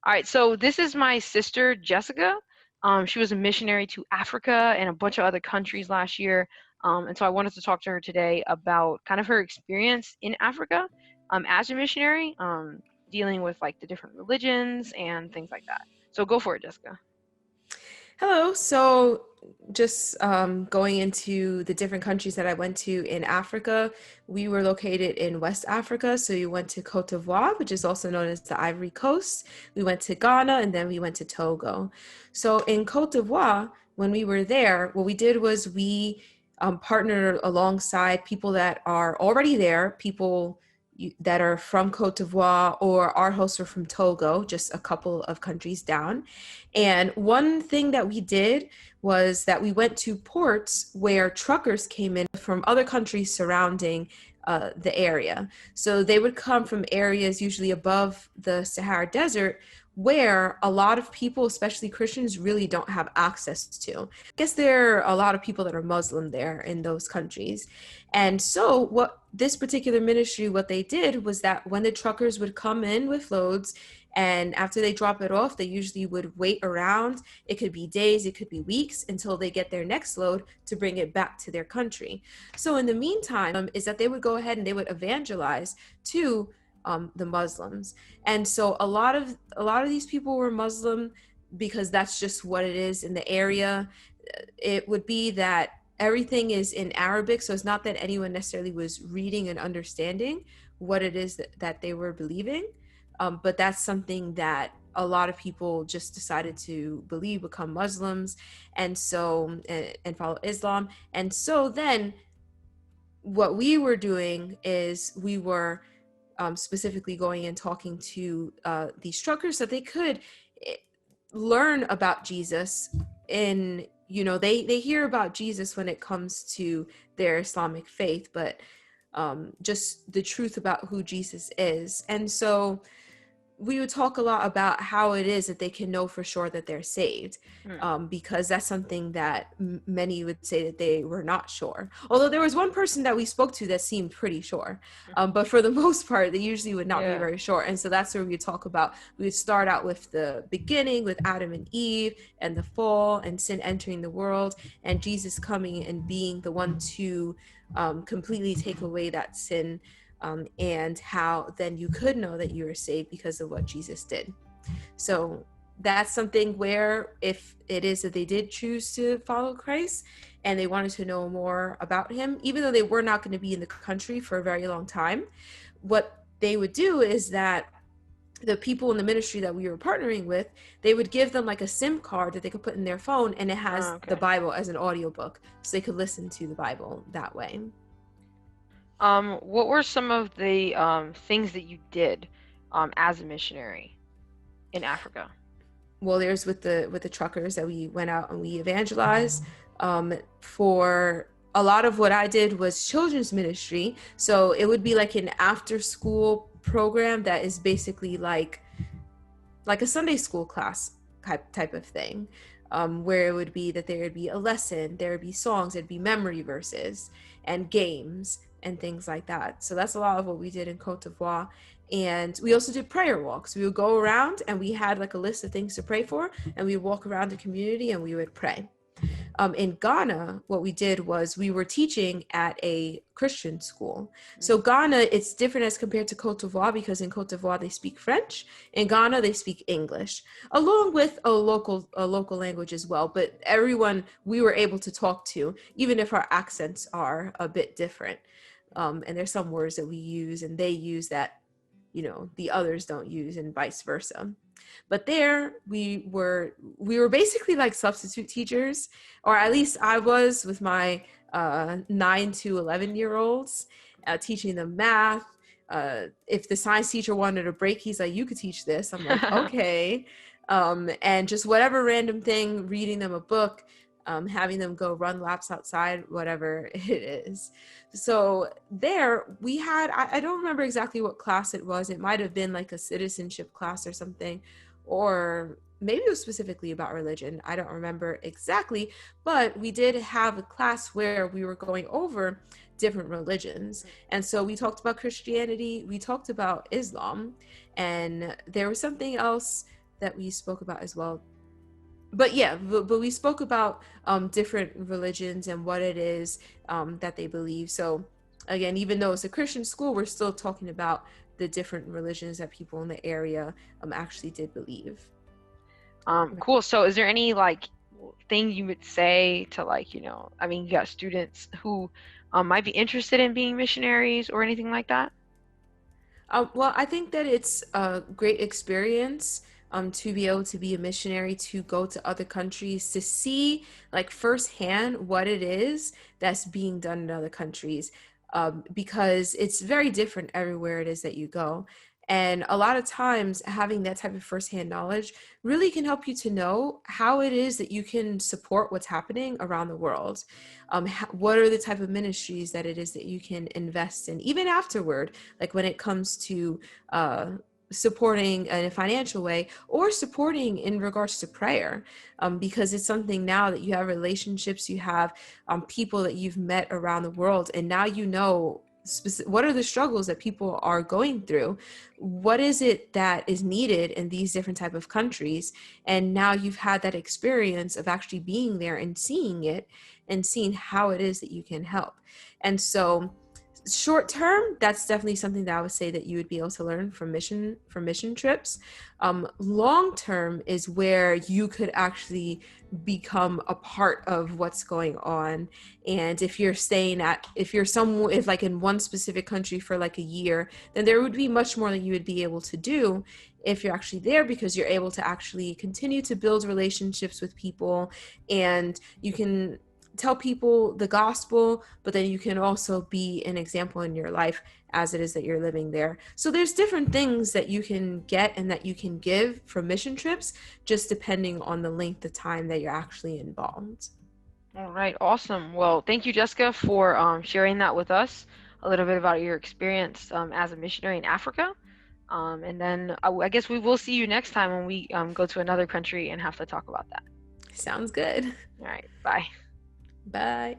All right, so this is my sister, Jessica. She was a missionary to Africa and a bunch of other countries last year. And so I wanted to talk to her today about kind of her experience in Africa as a missionary, dealing with like the different religions and things like that. So go for it, Jessica. Hello. So, just going into the different countries that I went to in Africa, we were located in West Africa. So, we went to Cote d'Ivoire, which is also known as the Ivory Coast. We went to Ghana, and then we went to Togo. So, in Cote d'Ivoire, when we were there, what we did was we partnered alongside people that are already there, people that are from Cote d'Ivoire, or our hosts were from Togo, just a couple of countries down. And one thing that we did was that we went to ports where truckers came in from other countries surrounding the area. So they would come from areas usually above the Sahara Desert where a lot of people, especially Christians, really don't have access to. I guess there are a lot of people that are Muslim there in those countries. And so what this particular ministry, what they did was that when the truckers would come in with loads, and after they drop it off, they usually would wait around. It could be days, it could be weeks until they get their next load to bring it back to their country. So in the meantime, is that they would go ahead and they would evangelize to the Muslims. And so a lot of these people were Muslim because that's just what it is in the area. It would be that everything is in Arabic, so it's not that anyone necessarily was reading and understanding what it is that they were believing. But that's something that a lot of people just decided to believe, become Muslims, and follow Islam. And so then what we were doing is we were specifically going and talking to these truckers so they could eh, learn about Jesus. In they hear about Jesus when it comes to their Islamic faith, but just the truth about who Jesus is. And so we would talk a lot about how it is that they can know for sure that they're saved, Hmm. because that's something that many would say that they were not sure. Although there was one person that we spoke to that seemed pretty sure, but for the most part, they usually would not be Yeah. very sure. And so that's where we would talk about. We would start out with the beginning, with Adam and Eve, and the fall, and sin entering the world, and Jesus coming and being the one to completely take away that sin, and how then you could know that you are saved because of what Jesus did. So that's something where if it is that they did choose to follow Christ and they wanted to know more about him, even though they were not going to be in the country for a very long time, what they would do is that the people in the ministry that we were partnering with, they would give them like a SIM card that they could put in their phone, and it Oh, has the okay. Bible as an audiobook, so they could listen to the Bible that way. What were some of the things that you did as a missionary in Africa? Well, there's with the truckers that we went out and we evangelized. For a lot of what I did was children's ministry, so it would be like an after school program that is basically like a Sunday school class type of thing, where it would be that there would be a lesson, there would be songs, there'd be memory verses and games and things like that. So that's a lot of what we did in Cote d'Ivoire. And we also did prayer walks. We would go around and we had like a list of things to pray for, and we would walk around the community and we would pray. In Ghana, what we did was we were teaching at a Christian school. So Ghana, it's different as compared to Cote d'Ivoire, because in Cote d'Ivoire they speak French. In Ghana they speak English, along with a local language as well. But everyone we were able to talk to, even if our accents are a bit different. And there's some words that we use and they use that the others don't use, and vice versa. But there we were basically like substitute teachers, or at least I was, with my 9 to 11 year olds, teaching them math. If the science teacher wanted a break, he's like, you could teach this. I'm like, okay. And just whatever random thing, reading them a book, having them go run laps outside, whatever it is. So there we had, I don't remember exactly what class it was. It might have been like a citizenship class or something, or maybe it was specifically about religion. I don't remember exactly, but we did have a class where we were going over different religions. And so we talked about Christianity, we talked about Islam, and there was something else that we spoke about as well. But yeah, but we spoke about different religions and what it is that they believe. So again, even though it's a Christian school, we're still talking about the different religions that people in the area actually did believe. Cool. So is there any like thing you would say to like, I mean, you got students who might be interested in being missionaries or anything like that? Well, I think that it's a great experience to be able to be a missionary, to go to other countries, to see like firsthand what it is that's being done in other countries, because it's very different everywhere it is that you go. And a lot of times, having that type of firsthand knowledge really can help you to know how it is that you can support what's happening around the world. What are the type of ministries that it is that you can invest in, even afterward, like when it comes to supporting in a financial way or supporting in regards to prayer, because it's something now that you have relationships, you have people that you've met around the world, and now you know what are the struggles that people are going through, what is it that is needed in these different type of countries, and now you've had that experience of actually being there and seeing it and seeing how it is that you can help. And so short term, that's definitely something that I would say that you would be able to learn from mission trips. Long term is where you could actually become a part of what's going on. And if you're staying at, if like in one specific country for like a year, then there would be much more that you would be able to do if you're actually there, because you're able to actually continue to build relationships with people, and you can tell people the gospel, but then you can also be an example in your life as it is that you're living there. So there's different things that you can get and that you can give from mission trips, just depending on the length of time that you're actually involved. All right, awesome. Well, thank you, Jessica, for sharing that with us, a little bit about your experience as a missionary in Africa. And then I guess we will see you next time when we go to another country and have to talk about that. Sounds good. All right, bye. Bye.